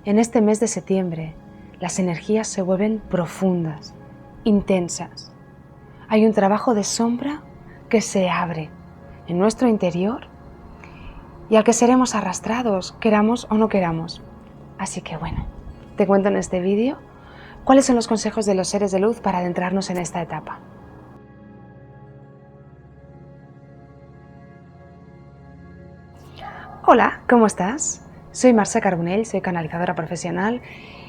En este mes de septiembre, las energías se vuelven profundas, intensas. Hay un trabajo de sombra que se abre en nuestro interior y al que seremos arrastrados, queramos o no queramos. Así que bueno, te cuento en este vídeo cuáles son los consejos de los seres de luz para adentrarnos en esta etapa. Hola, ¿cómo estás? Soy Marcia Carbonell, soy canalizadora profesional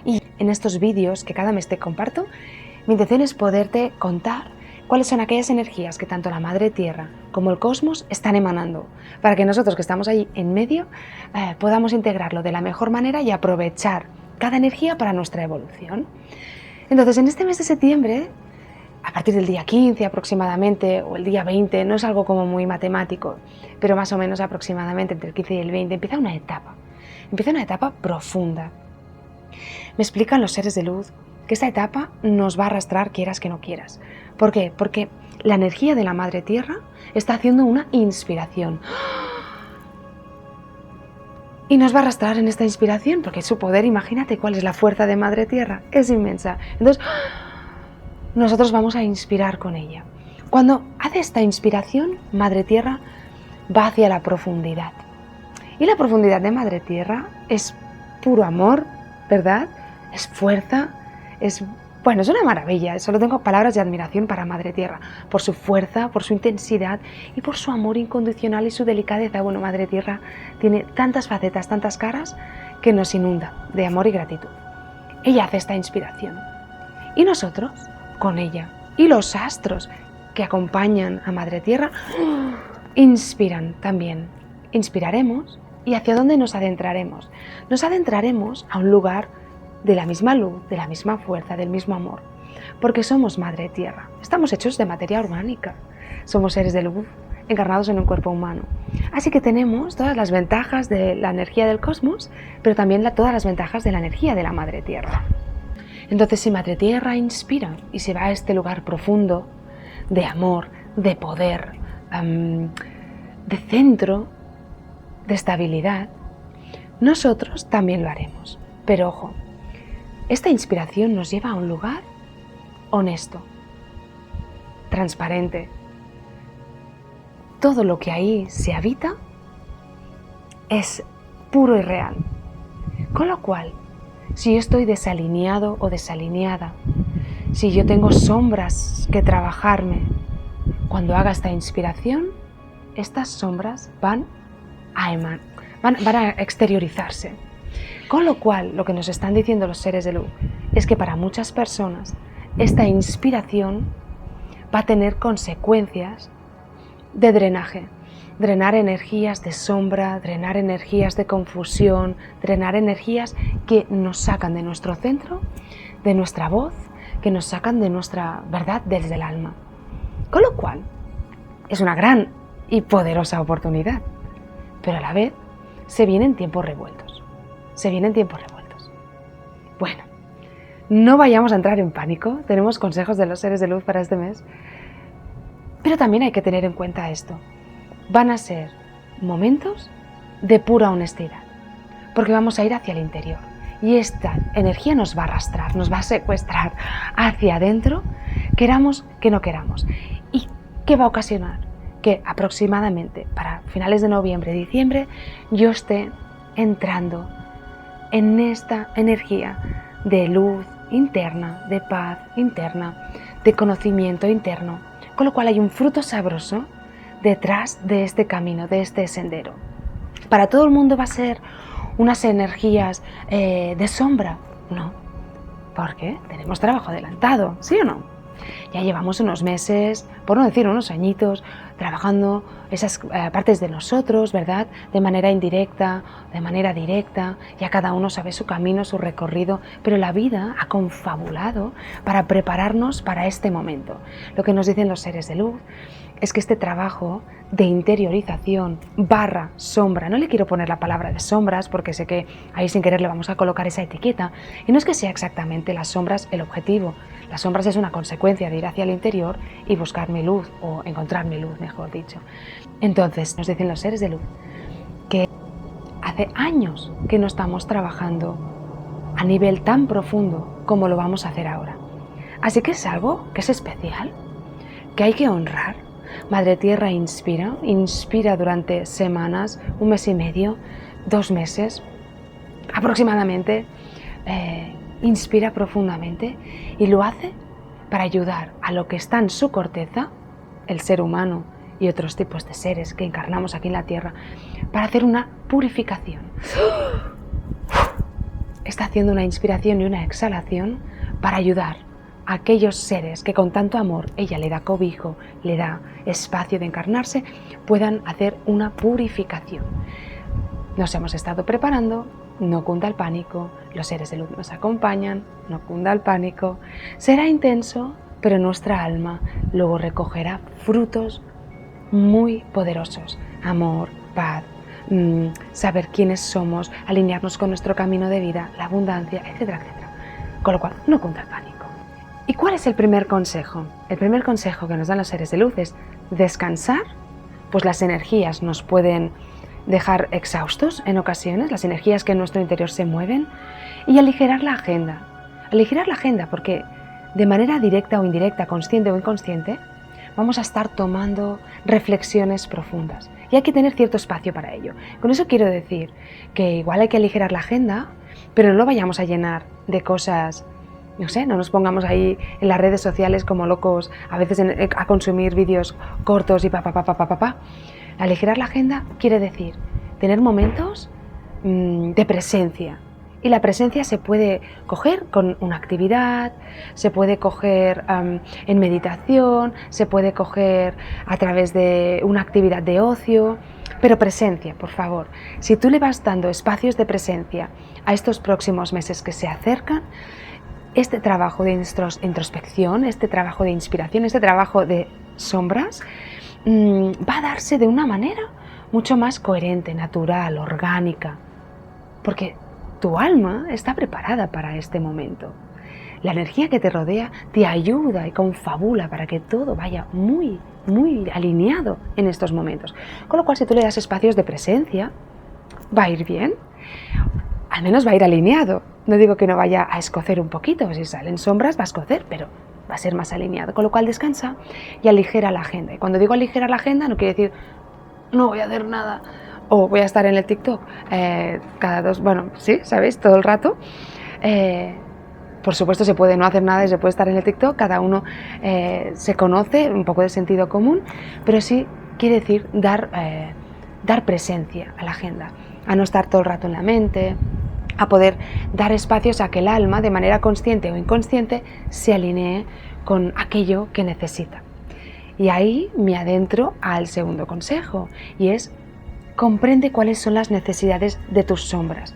y en estos vídeos que cada mes te comparto, mi intención es poderte contar cuáles son aquellas energías que tanto la Madre Tierra como el cosmos están emanando, para que nosotros que estamos ahí en medio podamos integrarlo de la mejor manera y aprovechar cada energía para nuestra evolución. Entonces, en este mes de septiembre, a partir del día 15 aproximadamente, o el día 20, no es algo como muy matemático, pero más o menos aproximadamente entre el 15 y el 20, empieza una etapa profunda. Me explican los seres de luz que esta etapa nos va a arrastrar quieras que no quieras. ¿Por qué? Porque la energía de la Madre Tierra está haciendo una inspiración. Y nos va a arrastrar en esta inspiración, porque su poder, imagínate cuál es la fuerza de Madre Tierra, es inmensa. Entonces, nosotros vamos a inspirar con ella. Cuando hace esta inspiración, Madre Tierra va hacia la profundidad. Y la profundidad de Madre Tierra es puro amor, ¿verdad? Es fuerza, es una maravilla. Solo tengo palabras de admiración para Madre Tierra, por su fuerza, por su intensidad y por su amor incondicional y su delicadeza. Bueno, Madre Tierra tiene tantas facetas, tantas caras, que nos inunda de amor y gratitud. Ella hace esta inspiración. Y nosotros, con ella, y los astros que acompañan a Madre Tierra, inspiran también. Inspiraremos. ¿Y hacia dónde nos adentraremos? Nos adentraremos a un lugar de la misma luz, de la misma fuerza, del mismo amor. Porque somos Madre Tierra. Estamos hechos de materia orgánica. Somos seres de luz encarnados en un cuerpo humano. Así que tenemos todas las ventajas de la energía del cosmos, pero también todas las ventajas de la energía de la Madre Tierra. Entonces, si Madre Tierra inspira y se va a este lugar profundo de amor, de poder, de centro, de estabilidad, nosotros también lo haremos. Pero ojo, esta inspiración nos lleva a un lugar honesto, transparente. Todo lo que ahí se habita es puro y real. Con lo cual, si yo estoy desalineado o desalineada, si yo tengo sombras que trabajarme, cuando haga esta inspiración, estas sombras van a exteriorizarse. Con lo cual, lo que nos están diciendo los seres de luz es que para muchas personas esta inspiración va a tener consecuencias de drenaje. Drenar energías de sombra, drenar energías de confusión, drenar energías que nos sacan de nuestro centro, de nuestra voz, que nos sacan de nuestra verdad desde el alma. Con lo cual, es una gran y poderosa oportunidad. Pero a la vez se vienen tiempos revueltos. Bueno, no vayamos a entrar en pánico. Tenemos consejos de los seres de luz para este mes. Pero también hay que tener en cuenta esto. Van a ser momentos de pura honestidad. Porque vamos a ir hacia el interior. Y esta energía nos va a arrastrar, nos va a secuestrar hacia adentro, queramos que no queramos. ¿Y qué va a ocasionar? Que aproximadamente para finales de noviembre, diciembre, yo esté entrando en esta energía de luz interna, de paz interna, de conocimiento interno, con lo cual hay un fruto sabroso detrás de este camino, de este sendero. Para todo el mundo va a ser unas energías de sombra, no, porque tenemos trabajo adelantado, ¿sí o no? Ya llevamos unos meses, por no decir unos añitos, trabajando esas partes de nosotros, ¿verdad? De manera indirecta, de manera directa, ya cada uno sabe su camino, su recorrido, pero la vida ha confabulado para prepararnos para este momento. Lo que nos dicen los seres de luz es que este trabajo de interiorización barra sombra, no le quiero poner la palabra de sombras porque sé que ahí sin querer le vamos a colocar esa etiqueta, y no es que sea exactamente las sombras el objetivo. Las sombras es una consecuencia de ir hacia el interior y buscar mi luz, o encontrar mi luz, mejor dicho. Entonces, nos dicen los seres de luz que hace años que no estamos trabajando a nivel tan profundo como lo vamos a hacer ahora. Así que es algo que es especial, que hay que honrar. Madre Tierra inspira durante semanas, 1 mes y medio, 2 meses aproximadamente, inspira profundamente y lo hace para ayudar a lo que está en su corteza, el ser humano y otros tipos de seres que encarnamos aquí en la Tierra, para hacer una purificación. Está haciendo una inspiración y una exhalación para ayudar a aquellos seres que con tanto amor ella le da cobijo, le da espacio de encarnarse, puedan hacer una purificación. Nos hemos estado preparando, no cunda el pánico, los seres de luz nos acompañan, no cunda el pánico, será intenso, pero nuestra alma luego recogerá frutos muy poderosos, amor, paz, saber quiénes somos, alinearnos con nuestro camino de vida, la abundancia, etcétera, etcétera. Con lo cual, no cunda el pánico. ¿Y cuál es el primer consejo? El primer consejo que nos dan los seres de luz es descansar, pues las energías nos pueden dejar exhaustos en ocasiones, las energías que en nuestro interior se mueven, y aligerar la agenda. Aligerar la agenda porque de manera directa o indirecta, consciente o inconsciente, vamos a estar tomando reflexiones profundas y hay que tener cierto espacio para ello. Con eso quiero decir que igual hay que aligerar la agenda, pero no lo vayamos a llenar de cosas, no sé, no nos pongamos ahí en las redes sociales como locos, a veces a consumir vídeos cortos y pa. Aligerar la agenda quiere decir tener momentos de presencia. Y la presencia se puede coger con una actividad, se puede coger en meditación, se puede coger a través de una actividad de ocio, pero presencia, por favor. Si tú le vas dando espacios de presencia a estos próximos meses que se acercan, este trabajo de introspección, este trabajo de inspiración, este trabajo de sombras, va a darse de una manera mucho más coherente, natural, orgánica, porque tu alma está preparada para este momento. La energía que te rodea te ayuda y confabula para que todo vaya muy, muy alineado en estos momentos. Con lo cual, si tú le das espacios de presencia, va a ir bien. Al menos va a ir alineado. No digo que no vaya a escocer un poquito, si salen sombras va a escocer, pero va a ser más alineado. Con lo cual descansa y aligera la agenda. Y cuando digo aligerar la agenda no quiere decir no voy a hacer nada o voy a estar en el TikTok sí, ¿sabéis? Todo el rato. Por supuesto se puede no hacer nada y se puede estar en el TikTok, cada uno se conoce, un poco de sentido común, pero sí quiere decir dar presencia a la agenda, a no estar todo el rato en la mente, a poder dar espacios a que el alma, de manera consciente o inconsciente, se alinee con aquello que necesita. Y ahí me adentro al segundo consejo, y es comprende cuáles son las necesidades de tus sombras.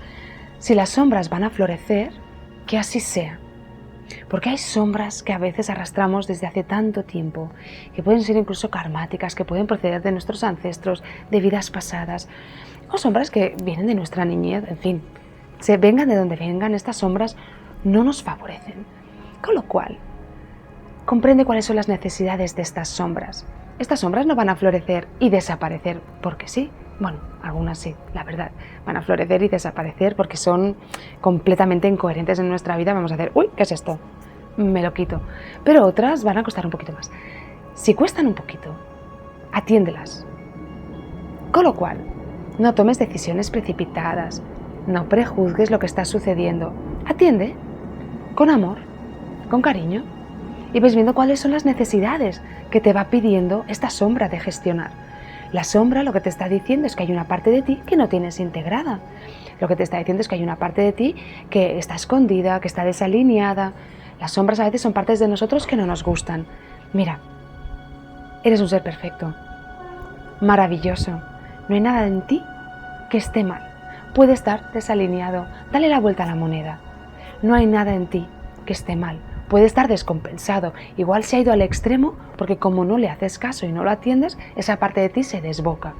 Si las sombras van a florecer, que así sea. Porque hay sombras que a veces arrastramos desde hace tanto tiempo, que pueden ser incluso karmáticas, que pueden proceder de nuestros ancestros, de vidas pasadas, o sombras que vienen de nuestra niñez, en fin. Se vengan de donde vengan, estas sombras no nos favorecen. Con lo cual, comprende cuáles son las necesidades de estas sombras. Estas sombras no van a florecer y desaparecer porque sí. Bueno, algunas sí, la verdad. Van a florecer y desaparecer porque son completamente incoherentes en nuestra vida. Vamos a hacer, uy, ¿qué es esto? Me lo quito. Pero otras van a costar un poquito más. Si cuestan un poquito, atiéndelas. Con lo cual, no tomes decisiones precipitadas. No prejuzgues lo que está sucediendo. Atiende con amor, con cariño. Y ves viendo cuáles son las necesidades que te va pidiendo esta sombra de gestionar. La sombra lo que te está diciendo es que hay una parte de ti que no tienes integrada. Lo que te está diciendo es que hay una parte de ti que está escondida, que está desalineada. Las sombras a veces son partes de nosotros que no nos gustan. Mira, eres un ser perfecto, maravilloso. No hay nada en ti que esté mal. Puede estar desalineado. Dale la vuelta a la moneda. No hay nada en ti que esté mal. Puede estar descompensado, igual se ha ido al extremo porque como no le haces caso y no lo atiendes, esa parte de ti se desboca.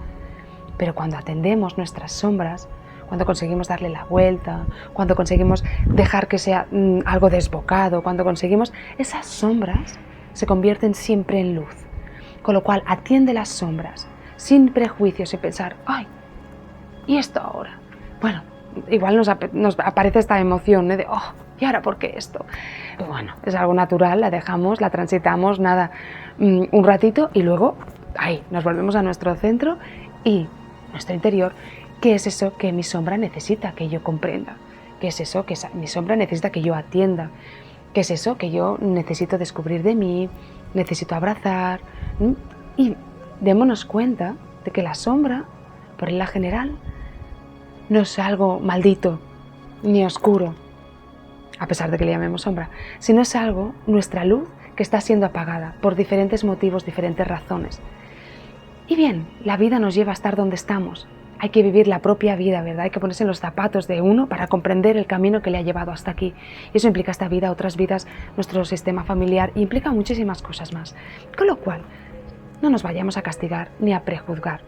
Pero cuando atendemos nuestras sombras, cuando conseguimos darle la vuelta, cuando conseguimos dejar que sea algo desbocado, cuando conseguimos, esas sombras se convierten siempre en luz. Con lo cual atiende las sombras, sin prejuicios y pensar, ¡ay! ¿Y esto ahora? Bueno, igual nos aparece esta emoción, ¿eh? De, oh, ¿y ahora por qué esto? Pues bueno, es algo natural, la dejamos, la transitamos, nada, un ratito y luego ahí nos volvemos a nuestro centro y nuestro interior. ¿Qué es eso que mi sombra necesita que yo comprenda? ¿Qué es eso que mi sombra necesita que yo atienda? ¿Qué es eso que yo necesito descubrir de mí, necesito abrazar? Y démonos cuenta de que la sombra, por regla general, no es algo maldito ni oscuro, a pesar de que le llamemos sombra, sino es algo, nuestra luz, que está siendo apagada por diferentes motivos, diferentes razones. Y bien, la vida nos lleva a estar donde estamos. Hay que vivir la propia vida, ¿verdad? Hay que ponerse en los zapatos de uno para comprender el camino que le ha llevado hasta aquí. Y eso implica esta vida, otras vidas, nuestro sistema familiar, y implica muchísimas cosas más. Con lo cual, no nos vayamos a castigar ni a prejuzgar.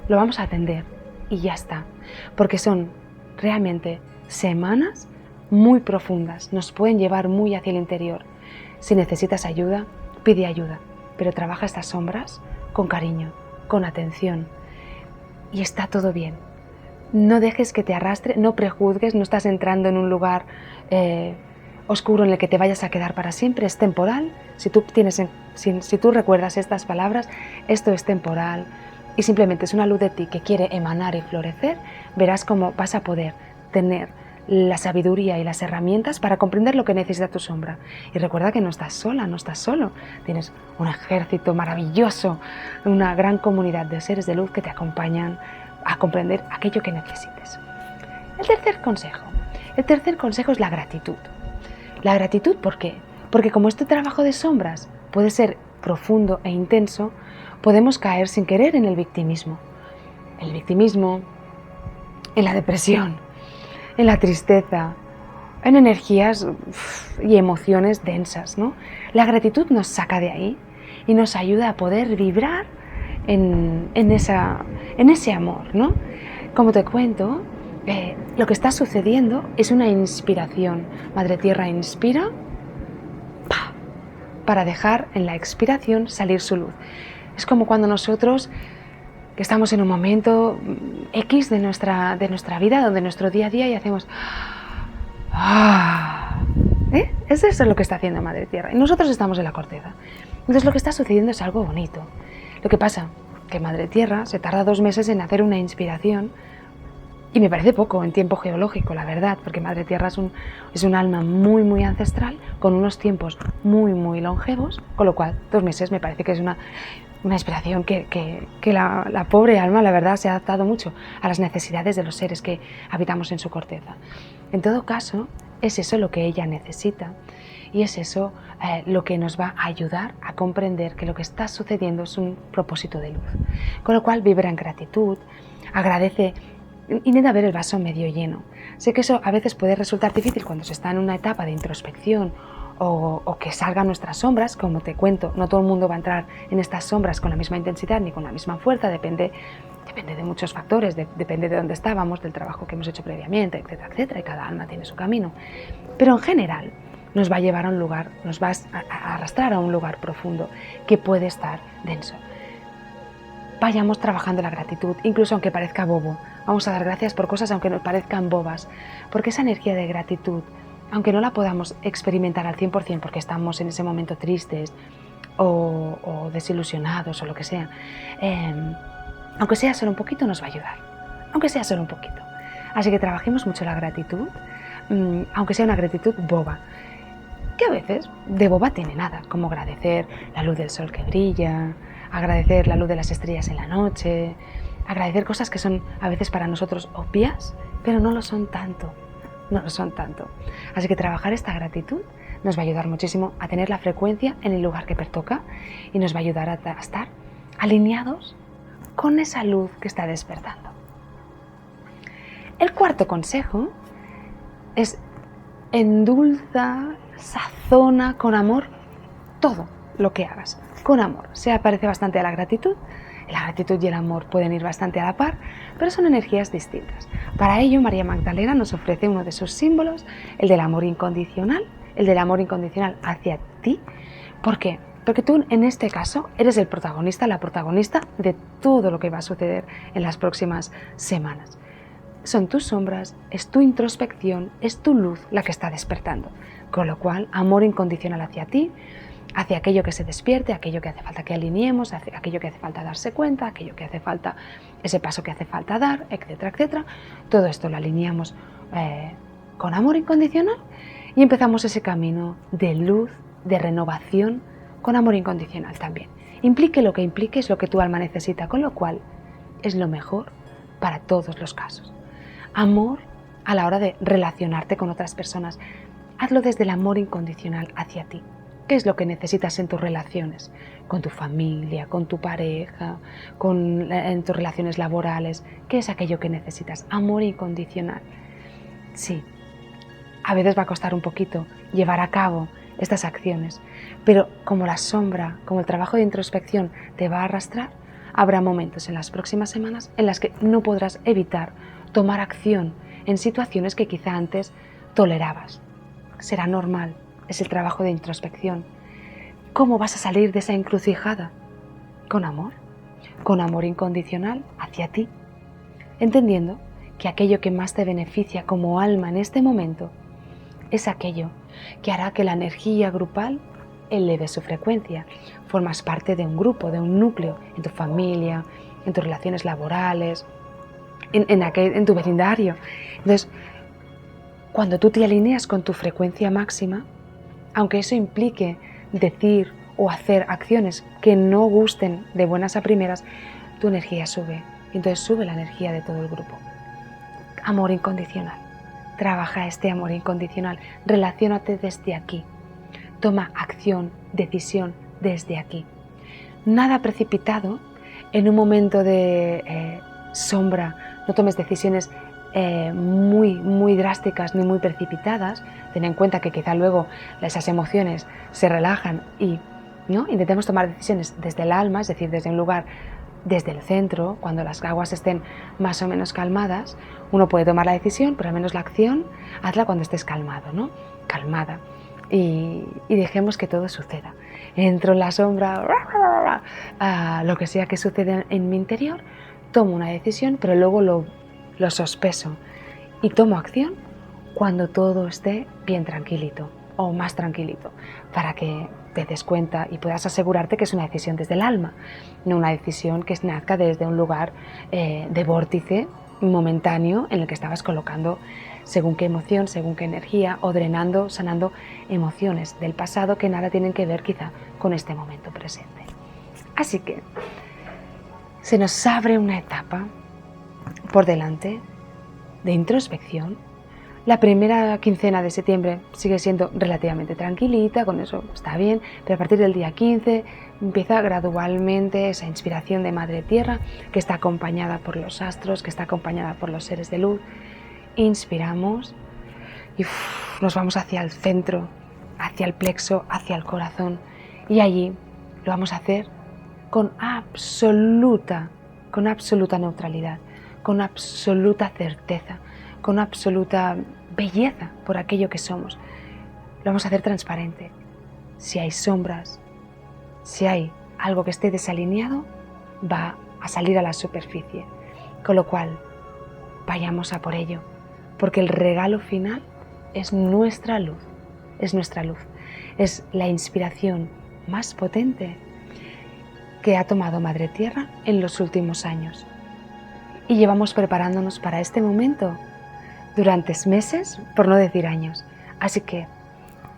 Lo vamos a atender y ya está. Porque son realmente semanas muy profundas, nos pueden llevar muy hacia el interior. Si necesitas ayuda, pide ayuda, pero trabaja estas sombras con cariño, con atención. Y está todo bien. No dejes que te arrastre, no prejuzgues, no estás entrando en un lugar oscuro en el que te vayas a quedar para siempre. Es temporal. Si tú recuerdas estas palabras, esto es temporal y simplemente es una luz de ti que quiere emanar y florecer, verás cómo vas a poder tener la sabiduría y las herramientas para comprender lo que necesita tu sombra. Y recuerda que no estás sola, no estás solo. Tienes un ejército maravilloso, una gran comunidad de seres de luz que te acompañan a comprender aquello que necesites. El tercer consejo es la gratitud. La gratitud, ¿por qué? Porque como este trabajo de sombras puede ser profundo e intenso, podemos caer sin querer en el victimismo. El victimismo, en la depresión, en la tristeza, en energías y emociones densas, ¿no? La gratitud nos saca de ahí y nos ayuda a poder vibrar en ese amor, ¿no? Como te cuento, lo que está sucediendo es una inspiración. Madre Tierra inspira para dejar en la expiración salir su luz. Es como cuando nosotros, que estamos en un momento X de nuestra vida, donde nuestro día a día, y hacemos es eso lo que está haciendo Madre Tierra y nosotros estamos en la corteza. Entonces lo que está sucediendo es algo bonito. Lo que pasa que Madre Tierra se tarda 2 meses en hacer una inspiración y me parece poco en tiempo geológico, la verdad, porque Madre Tierra es un alma muy muy ancestral con unos tiempos muy muy longevos, con lo cual 2 meses me parece que es una inspiración que la pobre alma, la verdad, se ha adaptado mucho a las necesidades de los seres que habitamos en su corteza. En todo caso, es eso lo que ella necesita y es eso lo que nos va a ayudar a comprender que lo que está sucediendo es un propósito de luz. Con lo cual, vibra en gratitud, agradece, intenta ver el vaso medio lleno. Sé que eso a veces puede resultar difícil cuando se está en una etapa de introspección o que salgan nuestras sombras. Como te cuento, no todo el mundo va a entrar en estas sombras con la misma intensidad ni con la misma fuerza, depende de muchos factores, depende de dónde estábamos, del trabajo que hemos hecho previamente, etcétera, etcétera, y cada alma tiene su camino. Pero en general nos va a llevar a un lugar, nos va a arrastrar a un lugar profundo que puede estar denso. Vayamos trabajando la gratitud, incluso aunque parezca bobo. Vamos a dar gracias por cosas aunque nos parezcan bobas, porque esa energía de gratitud, aunque no la podamos experimentar al 100% porque estamos en ese momento tristes o desilusionados o lo que sea, aunque sea solo un poquito nos va a ayudar, aunque sea solo un poquito. Así que trabajemos mucho la gratitud, aunque sea una gratitud boba, que a veces de boba tiene nada, como agradecer la luz del sol que brilla, agradecer la luz de las estrellas en la noche, agradecer cosas que son a veces para nosotros obvias, pero no lo son tanto. No lo son tanto. Así que trabajar esta gratitud nos va a ayudar muchísimo a tener la frecuencia en el lugar que pertoca y nos va a ayudar a estar alineados con esa luz que está despertando. El cuarto consejo es endulza, sazona con amor todo lo que hagas. Con amor. Se parece bastante a la gratitud. La gratitud y el amor pueden ir bastante a la par, pero son energías distintas. Para ello, María Magdalena nos ofrece uno de sus símbolos, el del amor incondicional hacia ti. ¿Por qué? Porque tú, en este caso, eres el protagonista, la protagonista de todo lo que va a suceder en las próximas semanas. son tus sombras, es tu introspección, es tu luz la que está despertando. Con lo cual, amor incondicional hacia ti, hacia aquello que se despierte, aquello que hace falta que alineemos, aquello que hace falta darse cuenta, aquello que hace falta, ese paso que hace falta dar, etcétera, etcétera. Todo esto lo alineamos con amor incondicional y empezamos ese camino de luz, de renovación, con amor incondicional también. Implique lo que implique, es lo que tu alma necesita, con lo cual es lo mejor para todos los casos. Amor a la hora de relacionarte con otras personas. Hazlo desde el amor incondicional hacia ti. ¿Qué es lo que necesitas en tus relaciones? Con tu familia, con tu pareja, en tus relaciones laborales. ¿Qué es aquello que necesitas? Amor incondicional. Sí, a veces va a costar un poquito llevar a cabo estas acciones, pero como la sombra, como el trabajo de introspección te va a arrastrar, habrá momentos en las próximas semanas en las que no podrás evitar tomar acción en situaciones que quizá antes tolerabas. Será normal, es el trabajo de introspección. ¿Cómo vas a salir de esa encrucijada? Con amor incondicional hacia ti, entendiendo que aquello que más te beneficia como alma en este momento es aquello que hará que la energía grupal eleve su frecuencia. Formas parte de un grupo, de un núcleo, en tu familia, en tus relaciones laborales, en tu vecindario. Entonces, cuando tú te alineas con tu frecuencia máxima, aunque eso implique decir o hacer acciones que no gusten de buenas a primeras, tu energía sube. Entonces sube la energía de todo el grupo. Amor incondicional. Trabaja este amor incondicional. Relaciónate desde aquí. Toma acción, decisión desde aquí. Nada precipitado. En un momento de sombra, no tomes decisiones muy drásticas ni muy precipitadas. Ten en cuenta que quizá luego esas emociones se relajan y ¿no? Intentemos tomar decisiones desde el alma, es decir, desde un lugar, desde el centro, cuando las aguas estén más o menos calmadas. Uno puede tomar la decisión, pero al menos la acción hazla cuando estés calmado, ¿no? Calmada. Y dejemos que todo suceda. Entro en la sombra, lo que sea que suceda en mi interior, tomo una decisión, pero luego lo sospeso y tomo acción cuando todo esté bien tranquilito o más tranquilito, para que te des cuenta y puedas asegurarte que es una decisión desde el alma, no una decisión que nazca desde un lugar de vórtice momentáneo en el que estabas colocando según qué emoción, según qué energía, o drenando, sanando emociones del pasado que nada tienen que ver quizá con este momento presente. Así que se nos abre una etapa por delante de introspección. La primera quincena de septiembre sigue siendo relativamente tranquilita, con eso está bien, pero a partir del día 15 empieza gradualmente esa inspiración de Madre Tierra, que está acompañada por los astros, que está acompañada por los seres de luz. Inspiramos y nos vamos hacia el centro, hacia el plexo, hacia el corazón, y allí lo vamos a hacer con absoluta neutralidad, con absoluta certeza, con absoluta belleza por aquello que somos. Lo vamos a hacer transparente. Si hay sombras, si hay algo que esté desalineado, va a salir a la superficie. Con lo cual, vayamos a por ello, porque el regalo final es nuestra luz, es nuestra luz. Es la inspiración más potente que ha tomado Madre Tierra en los últimos años. Y llevamos preparándonos para este momento durante meses, por no decir años. Así que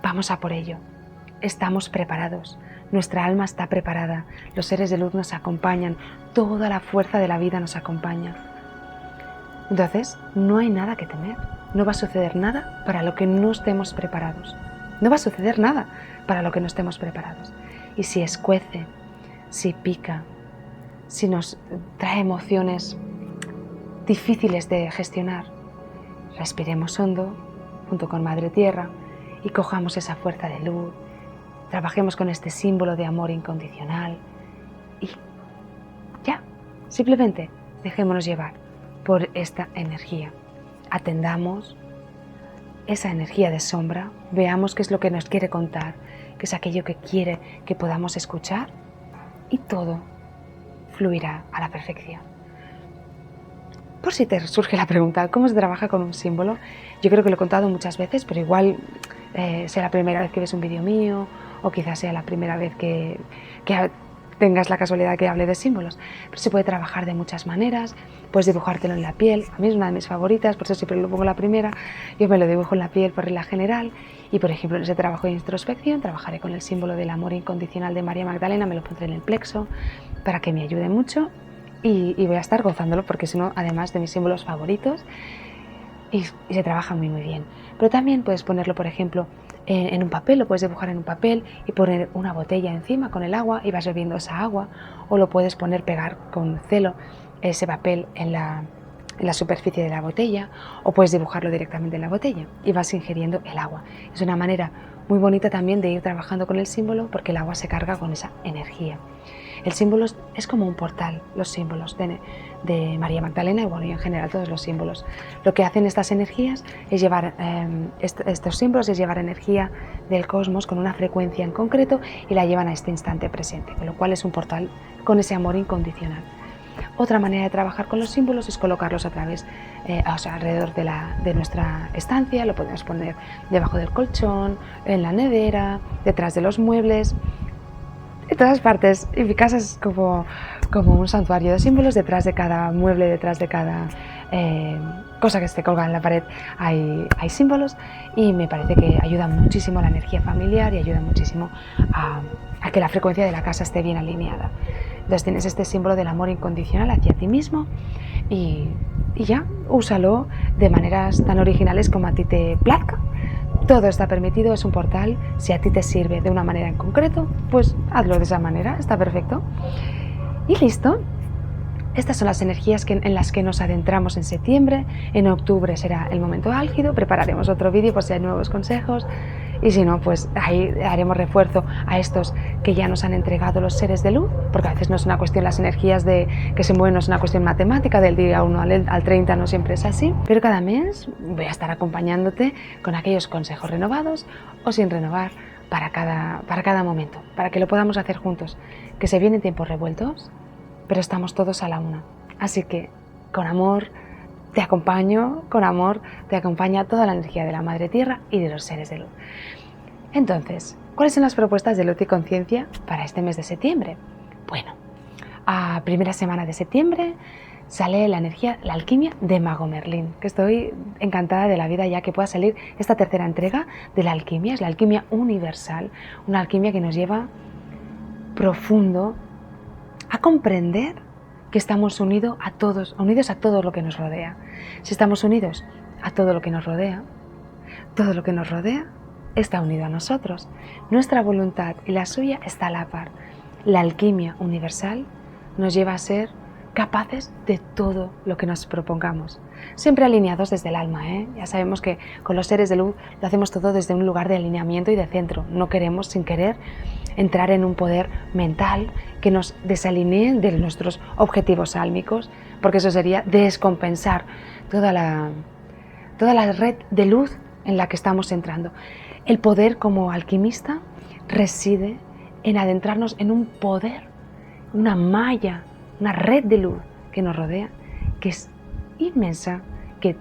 vamos a por ello. Estamos preparados. Nuestra alma está preparada. Los seres de luz nos acompañan. Toda la fuerza de la vida nos acompaña. Entonces, no hay nada que temer. No va a suceder nada para lo que no estemos preparados. No va a suceder nada para lo que no estemos preparados. Y si escuece, si pica, si nos trae emociones difíciles de gestionar, respiremos hondo junto con Madre Tierra y cojamos esa fuerza de luz, trabajemos con este símbolo de amor incondicional y ya, simplemente dejémonos llevar por esta energía. Atendamos esa energía de sombra, veamos qué es lo que nos quiere contar, qué es aquello que quiere que podamos escuchar y todo fluirá a la perfección. Por si te surge la pregunta, ¿cómo se trabaja con un símbolo? Yo creo que lo he contado muchas veces, pero igual sea la primera vez que ves un vídeo mío o quizás sea la primera vez que tengas la casualidad que hable de símbolos. Pero se puede trabajar de muchas maneras, puedes dibujártelo en la piel, a mí es una de mis favoritas, por eso siempre lo pongo la primera, yo me lo dibujo en la piel por regla general y por ejemplo en ese trabajo de introspección trabajaré con el símbolo del amor incondicional de María Magdalena, me lo pondré en el plexo para que me ayude mucho y voy a estar gozándolo porque es uno además de mis símbolos favoritos y se trabaja muy bien. Pero también puedes ponerlo, por ejemplo, en un papel, lo puedes dibujar en un papel y poner una botella encima con el agua y vas bebiendo esa agua, o lo puedes pegar con celo ese papel en la superficie de la botella, o puedes dibujarlo directamente en la botella y vas ingiriendo el agua. Es una manera muy bonita también de ir trabajando con el símbolo porque el agua se carga con esa energía. El símbolo es como un portal, los símbolos de María Magdalena y bueno, y en general todos los símbolos. Lo que hacen estas energías es llevar, estos símbolos es llevar energía del cosmos con una frecuencia en concreto y la llevan a este instante presente, con lo cual es un portal con ese amor incondicional. Otra manera de trabajar con los símbolos es colocarlos a través, alrededor de nuestra estancia, lo podemos poner debajo del colchón, en la nevera, detrás de los muebles, en todas partes. Y mi casa es como un santuario de símbolos. Detrás de cada mueble, detrás de cada cosa que esté colgada en la pared hay símbolos y me parece que ayuda muchísimo a la energía familiar y ayuda muchísimo a que la frecuencia de la casa esté bien alineada. Entonces tienes este símbolo del amor incondicional hacia ti mismo y ya, úsalo de maneras tan originales como a ti te plazca. Todo está permitido, es un portal. Si a ti te sirve de una manera en concreto, pues hazlo de esa manera, está perfecto. Y listo. Estas son las energías en las que nos adentramos en septiembre. En octubre será el momento álgido. Prepararemos otro vídeo por si hay nuevos consejos. Y si no, pues ahí haremos refuerzo a estos que ya nos han entregado los seres de luz, porque a veces no es una cuestión, las energías que se mueven no es una cuestión matemática, del día 1 al 30 no siempre es así, pero cada mes voy a estar acompañándote con aquellos consejos renovados o sin renovar para cada momento, para que lo podamos hacer juntos, que se vienen tiempos revueltos, pero estamos todos a la una. Así que, con amor, te acompaño, con amor, te acompaña toda la energía de la Madre Tierra y de los seres de luz. Entonces, ¿cuáles son las propuestas de luz y conciencia para este mes de septiembre? Bueno, a primera semana de septiembre sale la alquimia de Mago Merlín, que estoy encantada de la vida ya que pueda salir esta tercera entrega de la alquimia, es la alquimia universal, una alquimia que nos lleva profundo a comprender que estamos unidos a todo lo que nos rodea. Si estamos unidos a todo lo que nos rodea está unido a nosotros. Nuestra voluntad y la suya está a la par. La alquimia universal nos lleva a ser capaces de todo lo que nos propongamos. Siempre alineados desde el alma, ¿eh? Ya sabemos que con los seres de luz lo hacemos todo desde un lugar de alineamiento y de centro. No queremos, sin querer, entrar en un poder mental que nos desalinee de nuestros objetivos álmicos, porque eso sería descompensar toda la red de luz en la que estamos entrando. El poder como alquimista reside en adentrarnos en un poder, una malla, una red de luz que nos rodea, que es inmensa, que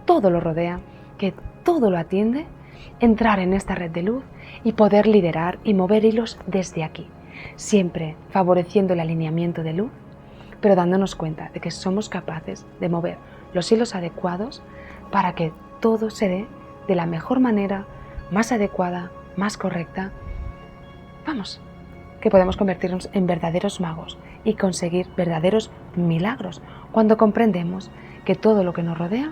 todo lo rodea, que todo lo atiende, entrar en esta red de luz y poder liderar y mover hilos desde aquí, siempre favoreciendo el alineamiento de luz, pero dándonos cuenta de que somos capaces de mover los hilos adecuados para que todo se dé de la mejor manera, más adecuada, más correcta. Vamos, que podemos convertirnos en verdaderos magos y conseguir verdaderos milagros cuando comprendemos que todo lo que nos rodea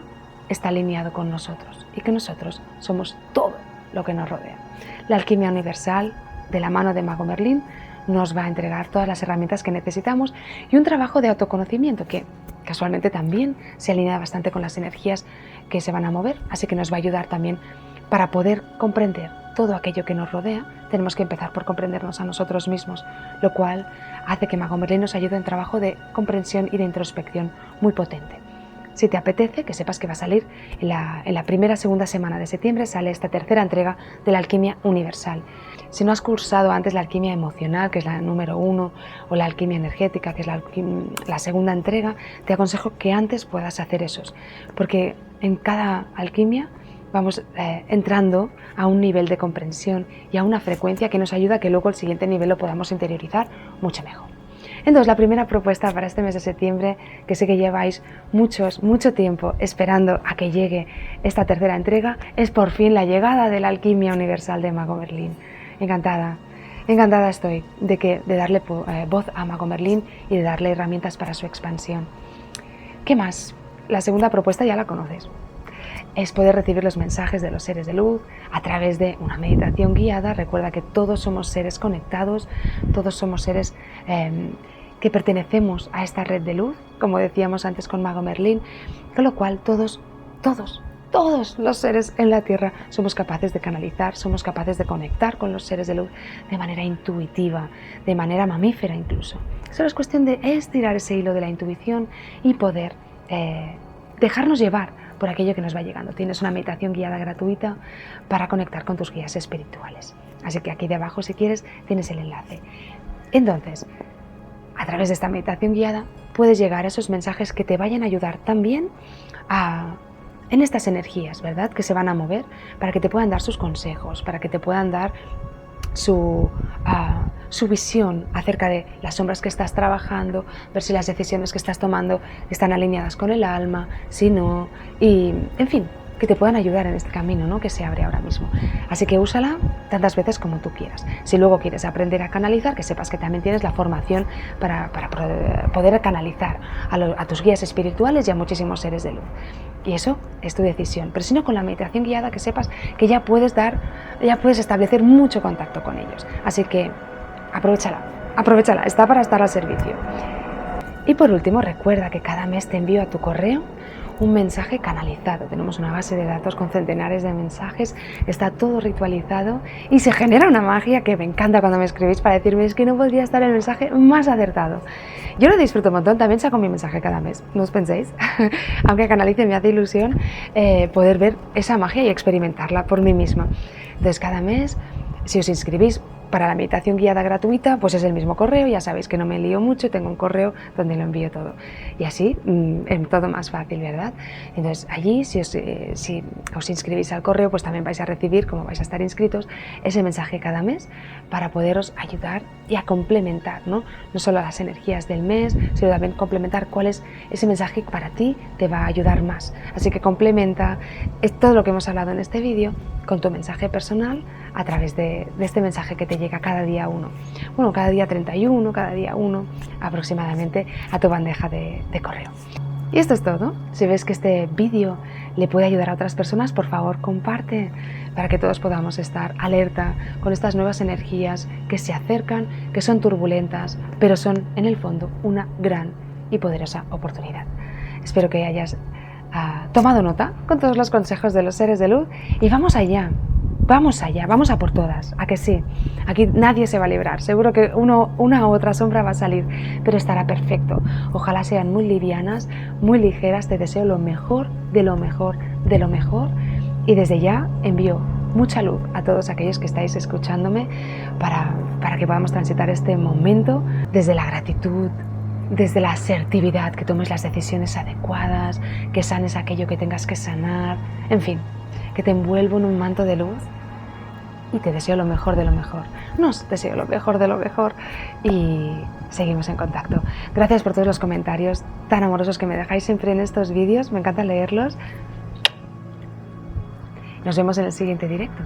está alineado con nosotros y que nosotros somos todo lo que nos rodea. La alquimia universal, de la mano de Mago Merlín, nos va a entregar todas las herramientas que necesitamos y un trabajo de autoconocimiento que casualmente también se alinea bastante con las energías que se van a mover, así que nos va a ayudar también para poder comprender todo aquello que nos rodea. Tenemos que empezar por comprendernos a nosotros mismos, lo cual hace que Mago Merlín nos ayude en trabajo de comprensión y de introspección muy potente. Si te apetece, que sepas que va a salir en la primera segunda semana de septiembre, sale esta tercera entrega de la alquimia universal. Si no has cursado antes la alquimia emocional, que es la número 1, o la alquimia energética, que es la segunda entrega, te aconsejo que antes puedas hacer esos, porque en cada alquimia vamos entrando a un nivel de comprensión y a una frecuencia que nos ayuda a que luego el siguiente nivel lo podamos interiorizar mucho mejor. Entonces, la primera propuesta para este mes de septiembre, que sé que lleváis mucho tiempo esperando a que llegue esta tercera entrega, es por fin la llegada de la alquimia universal de Mago Merlín. Encantada estoy de darle voz a Mago Merlín y de darle herramientas para su expansión. ¿Qué más? La segunda propuesta ya la conoces. Es poder recibir los mensajes de los seres de luz a través de una meditación guiada. Recuerda que todos somos seres conectados, todos somos seres que pertenecemos a esta red de luz, como decíamos antes con Mago Merlín, con lo cual todos los seres en la Tierra somos capaces de canalizar, somos capaces de conectar con los seres de luz de manera intuitiva, de manera mamífera incluso. Solo es cuestión de estirar ese hilo de la intuición y poder dejarnos llevar por aquello que nos va llegando. Tienes una meditación guiada gratuita para conectar con tus guías espirituales. Así que aquí debajo, si quieres, tienes el enlace. Entonces, a través de esta meditación guiada puedes llegar a esos mensajes que te vayan a ayudar también en estas energías, ¿verdad? Que se van a mover para que te puedan dar sus consejos, para que te puedan dar su visión acerca de las sombras que estás trabajando, ver si las decisiones que estás tomando están alineadas con el alma, si no, y en fin, que te puedan ayudar en este camino, ¿no?, que se abre ahora mismo. Así que úsala tantas veces como tú quieras. Si luego quieres aprender a canalizar, que sepas que también tienes la formación para poder canalizar a tus guías espirituales y a muchísimos seres de luz. Y eso es tu decisión. Pero si no, con la meditación guiada, que sepas que ya puedes establecer mucho contacto con ellos. Así que aprovechala, está para estar al servicio. Y por último, recuerda que cada mes te envío a tu correo un mensaje canalizado. Tenemos una base de datos con centenares de mensajes, está todo ritualizado y se genera una magia que me encanta cuando me escribís para decirme es que no podría estar el mensaje más acertado. Yo lo disfruto un montón, también saco mi mensaje cada mes, no os penséis, aunque canalice me hace ilusión poder ver esa magia y experimentarla por mí misma. Entonces cada mes, si os inscribís para la meditación guiada gratuita, pues es el mismo correo, ya sabéis que no me lío mucho, tengo un correo donde lo envío todo. Y así es todo más fácil, ¿verdad? Entonces allí, si os inscribís al correo, pues también vais a recibir, como vais a estar inscritos, ese mensaje cada mes para poderos ayudar y a complementar, ¿no? No solo las energías del mes, sino también complementar cuál es ese mensaje que para ti te va a ayudar más. Así que complementa todo lo que hemos hablado en este vídeo con tu mensaje personal a través de este mensaje que te llega cada día uno. Bueno, cada día 31, cada día uno aproximadamente a tu bandeja de correo. Y esto es todo. Si ves que este vídeo le puede ayudar a otras personas, por favor comparte para que todos podamos estar alerta con estas nuevas energías que se acercan, que son turbulentas, pero son en el fondo una gran y poderosa oportunidad. Espero que hayas tomado nota con todos los consejos de los seres de luz y vamos allá, vamos a por todas, ¿a que sí? Aquí nadie se va a librar, seguro que una u otra sombra va a salir, pero estará perfecto. Ojalá sean muy livianas, muy ligeras, te deseo lo mejor, de lo mejor, de lo mejor y desde ya envío mucha luz a todos aquellos que estáis escuchándome para que podamos transitar este momento desde la gratitud, desde la asertividad, que tomes las decisiones adecuadas, que sanes aquello que tengas que sanar, en fin, que te envuelvo en un manto de luz y te deseo lo mejor de lo mejor. Nos deseo lo mejor de lo mejor y seguimos en contacto. Gracias por todos los comentarios tan amorosos que me dejáis siempre en estos vídeos, me encanta leerlos. Nos vemos en el siguiente directo.